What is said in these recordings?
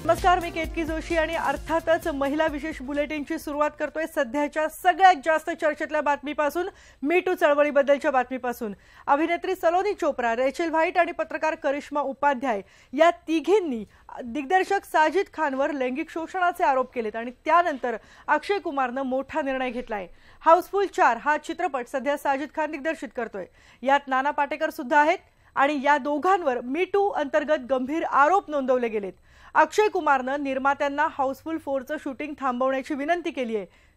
नमस्कार, मी केतकी जोशी आणि अर्थातच महिला विशेष बुलेटिनची सुरुवात करतोय सध्याच्या सगळ्यात जास्त चर्चेतल्या बातमीपासून, मी टू चळवळीबद्दलच्या बातमीपासून। अभिनेत्री सलोनी चोप्रा, रेचल व्हाईट आणि पत्रकार करिश्मा उपाध्याय या तिघींनी दिग्दर्शक साजिद खानवर लैंगिक शोषणाचे आरोप केलेत आणि त्यानंतर अक्षय कुमारनं मोठा निर्णय घेतलाय। हाऊसफुल 4 हा चित्रपट सध्या साजिद खान दिग्दर्शित करतोय। यात नाना पाटेकर सुद्धा आहेत आणि या दोघांवर मी टू अंतर्गत गंभीर आरोप नोंदवले गेलेत। अक्षय कुमारनं निर्मात्यांना हाऊसफुल 4चं शूटिंग थांबवण्याची विनंती केली आहे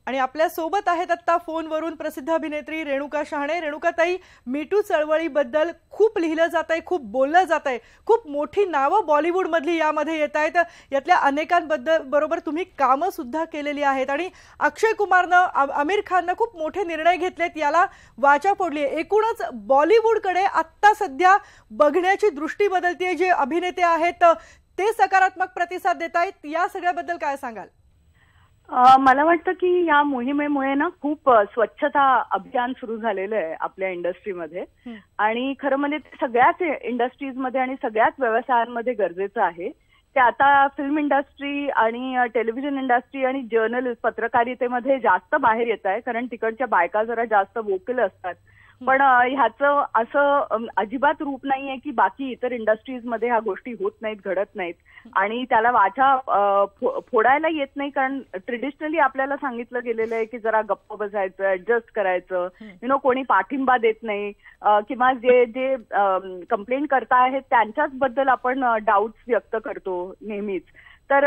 आणि आपल्या सोबत आहेत आता फोनवरून प्रसिद्ध अभिनेत्री रेणुका शहाणे। रेणुकाताई, मी टू चळवळीबद्दल खूप लिहिलं जातंय, खूप बोललं जातंय, खूप मोठी नावं बॉलिवूड मधली यामध्ये येत आहेत। यातल्या अनेकांबद्दल बरोबर तुम्ही कामं सुद्धा केलेली आहेत आणि अक्षय कुमारनं आमिर खाननं खूप मोठे निर्णय घेतलेत, याला वाचा फोडली। एकूणच बॉलिवूडकडे आत्ता सध्या बघण्याची दृष्टी बदलतीये। जे अभिनेते आहेत ते सकारात्मक प्रतिसाद देत आहेत, या सगळ्याबद्दल काय सांगाल? मला वाटतं की या मोहिमेमुळे ना खूप स्वच्छता अभियान सुरू झालेलं आहे आपल्या इंडस्ट्रीमध्ये आणि खरं म्हणजे सगळ्याच इंडस्ट्रीजमध्ये आणि सगळ्याच व्यवसायांमध्ये गरजेचं आहे। ते आता फिल्म इंडस्ट्री आणि टेलिव्हिजन इंडस्ट्री आणि जर्नलिस्ट पत्रकारितेमध्ये जास्त बाहेर येत आहे, कारण तिकडच्या बायका जरा जास्त वोकल असतात। पण ह्याचं असं अजिबात रूप नाहीये की बाकी इतर इंडस्ट्रीजमध्ये ह्या गोष्टी होत नाहीत, घडत नाहीत आणि त्याला वाचा फोडायला येत नाही, कारण ट्रेडिशनली आपल्याला सांगितलं गेलेलं आहे की जरा गप्प बसायचं, ऍडजस्ट करायचं, कोणी पाठिंबा देत नाही किंवा जे जे कंप्लेंट करता आहेत त्यांच्याच बद्दल आपण डाऊट्स व्यक्त करतो नेहमीच। तर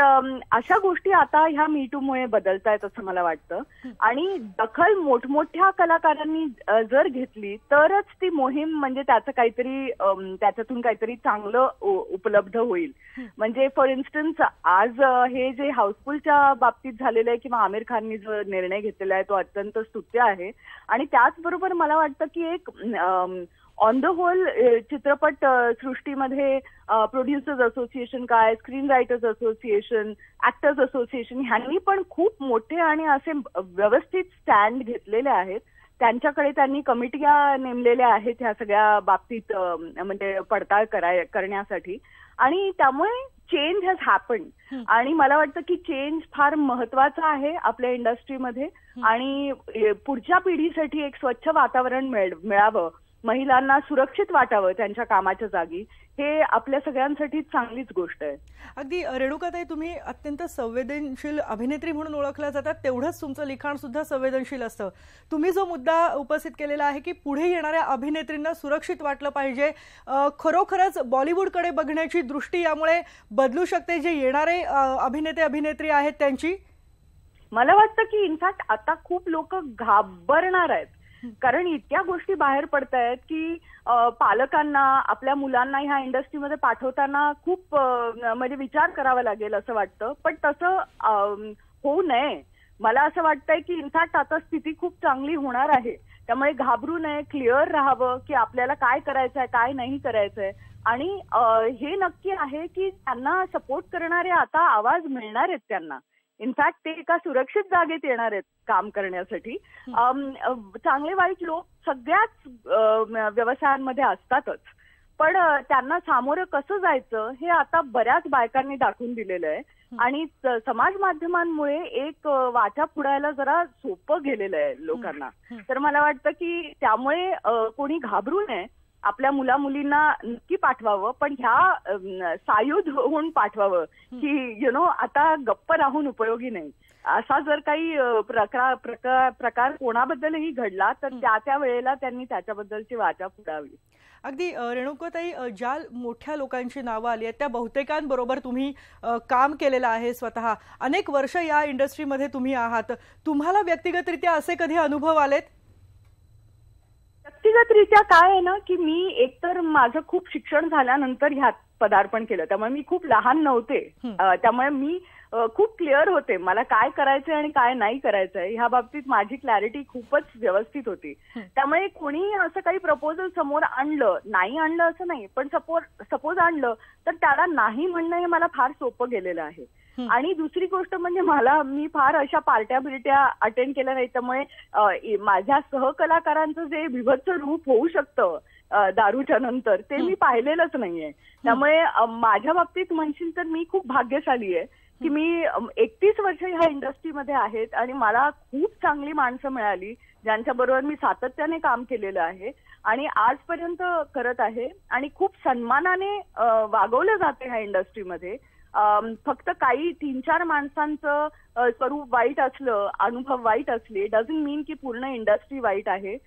अशा गोष्टी आता ह्या मी टू मुळे बदलतायत असं मला वाटतं आणि दखल मोठमोठ्या कलाकारांनी जर घेतली तरच ती मोहीम म्हणजे त्याच्यातून काहीतरी चांगलं उपलब्ध होईल। म्हणजे फॉर इन्स्टन्स आज हे जे हाऊसफुलच्या बाबतीत झालेलं आहे किंवा आमिर खाननी जो निर्णय घेतलेला आहे तो अत्यंत स्तुत्य आहे आणि त्याचबरोबर मला वाटतं की एक ऑन द होल चित्रपट सृष्टीमध्ये प्रोड्युसर्स असोसिएशन काय, screen writers association, actors association ह्यांनी पण खूप मोठे आणि असे व्यवस्थित स्टँड घेतलेले आहेत। त्यांच्याकडे त्यांनी कमिट्या नेमलेल्या आहेत ह्या सगळ्या बाबतीत म्हणजे पडताळ करण्यासाठी आणि त्यामुळे चेंज हॅज हॅपन्ड आणि मला वाटतं की चेंज फार महत्वाचा आहे आपल्या इंडस्ट्रीमध्ये आणि पुढच्या पिढीसाठी एक स्वच्छ वातावरण मिळावं, महिलांना सुरक्षित वाटावं त्यांच्या कामाच्या जागी, हे आपल्या सगळ्यांसाठी चांगलीच गोष्ट आहे। अगदी रेणुकाताई, तुम्ही अत्यंत संवेदनशील अभिनेत्री म्हणून ओळखल्या जातात, तेवढंच तुमचं लिखाण सुद्धा संवेदनशील असतं। तुम्ही जो मुद्दा उपस्थित केलेला आहे की पुढे येणाऱ्या अभिनेत्रींना सुरक्षित वाटलं पाहिजे, खरोखरच बॉलिवूडकडे बघण्याची दृष्टी यामुळे बदलू शकते जे येणारे अभिनेते अभिनेत्री आहेत त्यांची? मला वाटतं की इनफॅक्ट आता खूप लोक घाबरणार आहेत, कारण इतक्या गोष्टी बाहेर पडतायत की पालकांना आपल्या मुलांना ह्या इंडस्ट्रीमध्ये पाठवताना खूप म्हणजे विचार करावा लागेल असं वाटतं, पण तसं होऊ नये। मला असं वाटतंय की इनफॅक्ट आता स्थिती खूप चांगली होणार आहे, त्यामुळे घाबरू नये, क्लिअर राहावं की आपल्याला काय करायचंय काय नाही करायचंय आणि हे नक्की आहे की त्यांना सपोर्ट करणारे आता आवाज मिळणार आहेत त्यांना। इनफॅक्ट ते एका सुरक्षित जागेत येणार आहेत काम करण्यासाठी। चांगले वाईट लोक सगळ्याच व्यवसायांमध्ये असतातच, पण त्यांना सामोरं कसं जायचं हे आता बऱ्याच बायकांनी दाखवून दिलेलं आहे आणि समाज माध्यमांमुळे एक वाचा फुडायला जरा सोपं गेलेलं आहे लोकांना। तर मला वाटतं की त्यामुळे कोणी घाबरू नये, आपल्या मुला मुलींना नक्की पाठवावं, पण ह्या सायुध होऊन पाठवावं की आता गप्प राहून उपयोगी नाही। असा जर काही प्रकार कोणाबद्दलही घडला तर त्या वेळेला त्यांनी त्याच्याबद्दलची वाचा फुडावी। अगदी रेणुकाताई, ज्या मोठ्या लोकांची नावं आली आहेत त्या बहुतेकांबरोबर तुम्ही काम केलेलं आहे, स्वतः अनेक वर्ष या इंडस्ट्रीमध्ये तुम्ही आहात, तुम्हाला व्यक्तिगतरित्या असे कधी अनुभव आलेत? व्यक्तिगतरित्या काय आहे ना की मी एकतर माझं खूप शिक्षण झाल्यानंतर ह्यात पदार्पण केलं, त्यामुळे मी खूप लहान नव्हते, त्यामुळे मी खूप क्लिअर होते मला काय करायचंय आणि काय नाही करायचंय ह्या बाबतीत माझी क्लॅरिटी खूपच व्यवस्थित होती। त्यामुळे कोणी असं काही प्रपोजल समोर आणलं, नाही आणलं असं नाही, पण सपोज आणलं तर त्याला नाही म्हणणं हे मला फार सोपं गेलेलं आहे। आणि दुसरी गोष्ट म्हणजे मी फार अशा पार्ट्या बिरट्या अटेंड केल्या नाही, त्यामुळे माझ्या सहकलाकारांचं जे विभत्स रूप होऊ शकतं दारूच्या नंतर ते मी पाहिलेलंच नाहीये. त्यामुळे माझ्या बाबतीत म्हणशील तर मी खूप भाग्यशाली आहे की मी 31 वर्ष ह्या इंडस्ट्रीमध्ये आहेत आणि मला खूप चांगली माणसं मिळाली ज्यांच्याबरोबर मी सातत्याने काम केलेलं आहे आणि आजपर्यंत करत आहे आणि खूप सन्मानाने वागवलं जाते ह्या इंडस्ट्रीमध्ये. फक्त काही 3-4 माणसांचं स्वरूप वाईट असलं, अनुभव वाईट असले, डझंट मीन की पूर्ण इंडस्ट्री वाईट आहे.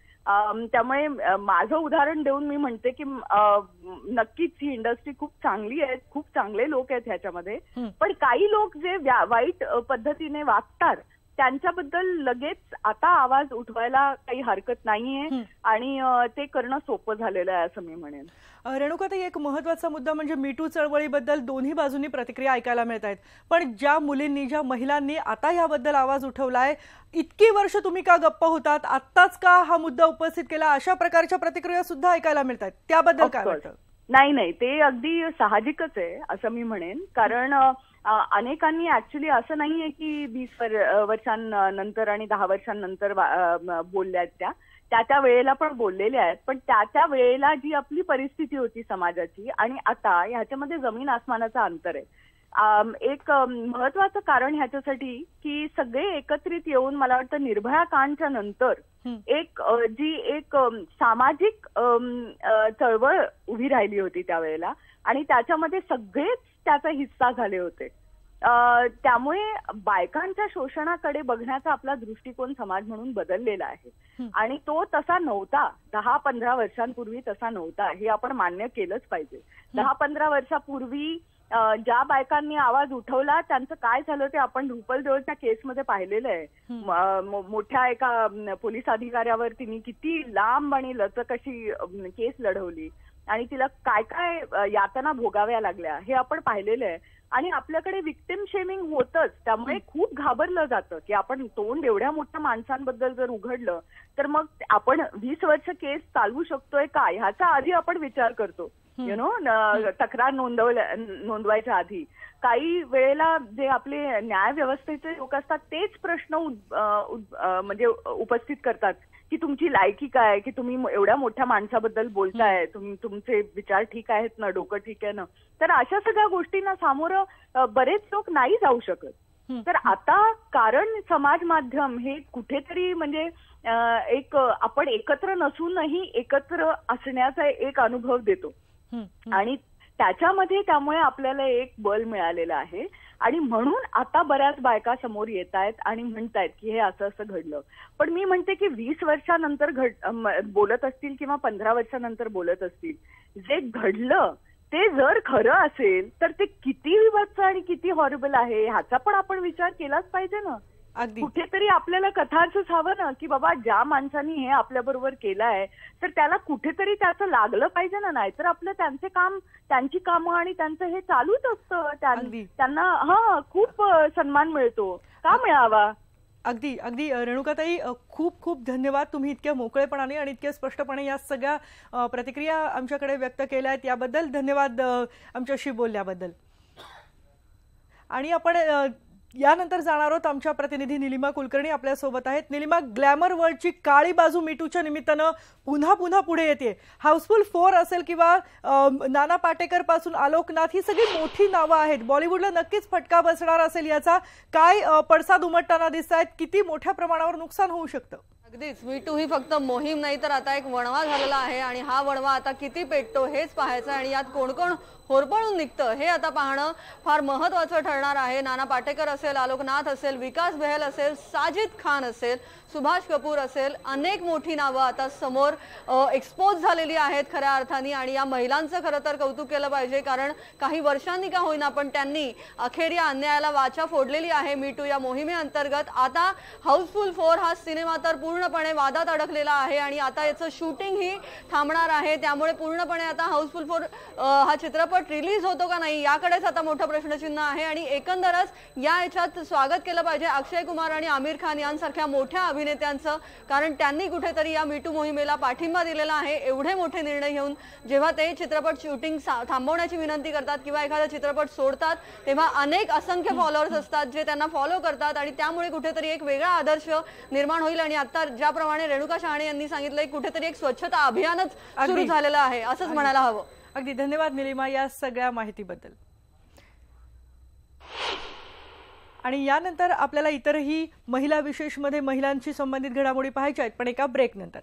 त्यामुळे माझं उदाहरण देऊन मी म्हणते की नक्कीच ही इंडस्ट्री खूप चांगली आहे, खूप चांगले लोक आहेत ह्याच्यामध्ये. पण काही लोक जे वाईट पद्धतीने वागतात त्यांच्याबद्दल लगेच आता आवाज उठवायला काही हरकत नाहीये आणि ते करणं सोपं झालेलं आहे असं मी म्हणेन. रेणुकाताई, एक महत्त्वाचा मुद्दा म्हणजे मीटू चळवळीबद्दल दोन्ही बाजूंनी प्रतिक्रिया ऐकायला मिळत आहेत. पण ज्या मुलींनी, ज्या महिलांनी आता याबद्दल आवाज उठवलाय, इतकी वर्ष तुम्ही का गप्प होतात, आत्ताच का हा मुद्दा उपस्थित केला, अशा प्रकारच्या प्रतिक्रिया सुद्धा ऐकायला मिळत आहेत. त्याबद्दल काय वाटतं? नाही, ते अगदी साहजिकच आहे असं मी म्हणेन. कारण अनेकांनी ऍक्च्युली असं नाहीये की 20 वर्षांनंतर आणि 10 वर्षांनंतर बोलल्या आहेत त्या वेळेला पण बोललेल्या आहेत. पण त्या वेळेला जी आपली परिस्थिती होती समाजाची आणि आता ह्याच्यामध्ये जमीन आसमानाचं अंतर आहे. एक महत्वाचं कारण ह्याच्यासाठी की सगळे एकत्रित येऊन मला वाटतं निर्भया कांडच्या नंतर एक सामाजिक चळवळ उभी राहिली होती त्यावेळेला आणि त्याच्यामध्ये सगळेच त्याचा हिस्सा झाले होते. त्यामुळे बायकांच्या शोषणाकडे बघण्याचा आपला दृष्टिकोन समाज म्हणून बदललेला आहे आणि तो तसा नव्हता 10-15 वर्षांपूर्वी, तसा नव्हता हे आपण मान्य केलंच पाहिजे. 10-15 वर्षापूर्वी ज्या बायकांनी आवाज उठवला त्यांचं काय झालं ते आपण रुपल देओलच्या केसमध्ये पाहिलेलं आहे. मोठ्या एका पोलीस अधिकाऱ्यावर तिने किती लांब आणि लचक अशी केस लढवली आणि तिला काय काय यातना भोगाव्या लागल्या हे आपण पाहिलेलं आहे. आणि आपल्याकडे विक्टिम शेमिंग होतच, त्यामुळे खूप घाबरलं जातं की आपण तोंड एवढ्या मोठ्या माणसांबद्दल जर उघडलं तर मग आपण 20 वर्ष केस चालवू शकतोय का ह्याचा आधी आपण विचार करतो. तक्रार नोंदवायच्या आधी काही वेळेला जे आपले न्याय व्यवस्थेचे लोक असतात तेच प्रश्न म्हणजे उपस्थित करतात की तुमची लायकी काय, की तुम्ही एवढ्या मोठ्या माणसाबद्दल बोलताय, तुमचे विचार ठीक आहेत ना, डोकं ठीक आहे ना. तर अशा सगळ्या गोष्टींना सामोरं बरेच लोक नाही जाऊ शकत. तर आता कारण समाज माध्यम हे कुठेतरी म्हणजे आपण एकत्र नसूनही एकत्र असण्याचा एक अनुभव देतो आणि त्याच्यामध्ये त्यामुळे आपल्याला एक बल मिळालेलं आहे आणि म्हणून आता बऱ्याच बायका समोर येत आहेत आणि म्हणतायत की हे असं असं घडलं. पण मी म्हणते की 20 वर्षानंतर बोलत असतील किंवा 15 वर्षानंतर बोलत असतील, जे घडलं ते जर खरं असेल तर ते किती विभत्स आणि किती हॉरिबल आहे ह्याचा पण आपण विचार केलाच पाहिजे ना. कुठेतरी आपल्याला कथार्थच हवं ना की बाबा ज्या माणसांनी हे आपल्या बरोबर केलं आहे तर त्याला कुठेतरी त्याचं लागलं पाहिजे ना. नाहीतर आपलं त्यांची कामं आणि त्यांचं हे चालूच असतं. त्यांना खूप सन्मान मिळतो का मिळावा. अगदी अगदी रेणुकाताई, खूप खूप धन्यवाद. तुम्ही इतक्या मोकळेपणाने आणि इतक्या स्पष्टपणे या सगळ्या प्रतिक्रिया आमच्याकडे व्यक्त केल्या आहेत याबद्दल धन्यवाद आमच्याशी बोलल्याबद्दल. आणि आपण यानंतर जाणार आहोत. आमच्या प्रतिनिधी निलिमा कुलकर्णी आपल्या सोबत आहेत. निलिमा, ग्लॅमर वर्ल्डची काळी बाजू मीटूच्या निमित्तानं पुन्हा पुन्हा पुढे येते. हाऊसफुल 4 असेल किंवा नाना पाटेकर पासून आलोक नाथ, ही सगळी मोठी नावं आहेत. बॉलिवूडला नक्कीच फटका बसणार असेल याचा. काय पडसाद उमटताना दिसत आहेत, किती मोठ्या प्रमाणावर नुकसान होऊ शकतं? अगदीच, मीटू ही फक्त मोहीम नाही तर आता एक वणवा झालेला आहे आणि हा वणवा आता किती पेटतो हेच पाहायचं आणि यात कोण कोण होरपळून निघतं हे आता पाहणं फार महत्त्वाचं ठरणार आहे. नाना पाटेकर असेल, आलोक नाथ असेल, विकास बेहल असेल, साजिद खान असेल, सुभाष कपूर असेल, अनेक मोठी नावं आता समोर एक्सपोज झालेली आहेत खऱ्या अर्थाने. आणि या महिलांचं खरं तर कौतुक केलं पाहिजे, कारण काही वर्षांनी का होईना पण त्यांनी अखेर या अन्यायाला वाचा फोडलेली आहे. मीटू या मोहिमेअंतर्गत आता हाऊसफुल 4 हा सिनेमा तर पूर्णपणे वादात अडकलेला आहे आणि आता याचं शूटिंग ही थांबणार आहे. त्यामुळे पूर्णपणे आता हाऊसफुल 4 हा चित्रपट चित्रपट रिलीज होतो का नाही याकडेच आता मोठं प्रश्नचिन्ह आहे। आणि एकंदरच याच्यात स्वागत केलं पाहिजे अक्षय कुमार आणि आमिर खान यांसारख्या मोठ्या अभिनेत्यांचं, कारण त्यांनी कुठेतरी या मीटू मोहिमेला पाठिंबा दिलेला आहे। एवढे मोठे निर्णय घेऊन जेव्हा ते चित्रपट शूटिंग थांबवण्याची विनंती करतात किंवा एखादा चित्रपट सोडतात तेव्हा अनेक असंख्य फॉलोअर्स असतात जे त्यांना फॉलो करतात आणि त्यामुळे कुठेतरी एक वेगळा आदर्श निर्माण होईल। आणि आता ज्याप्रमाणे रेणुका शहाणे यांनी सांगितलंय कुठेतरी एक स्वच्छता अभियानच सुरू झालेलं आहे असंच म्हणायला हवं। अगदी धन्यवाद निलिमा या सगळ्या माहितीबद्दल। आणि यानंतर आपल्याला इतरही महिला विशेषमध्ये महिलांशी संबंधित घडामोडी पाहायच्या आहेत, पण एका ब्रेक नंतर।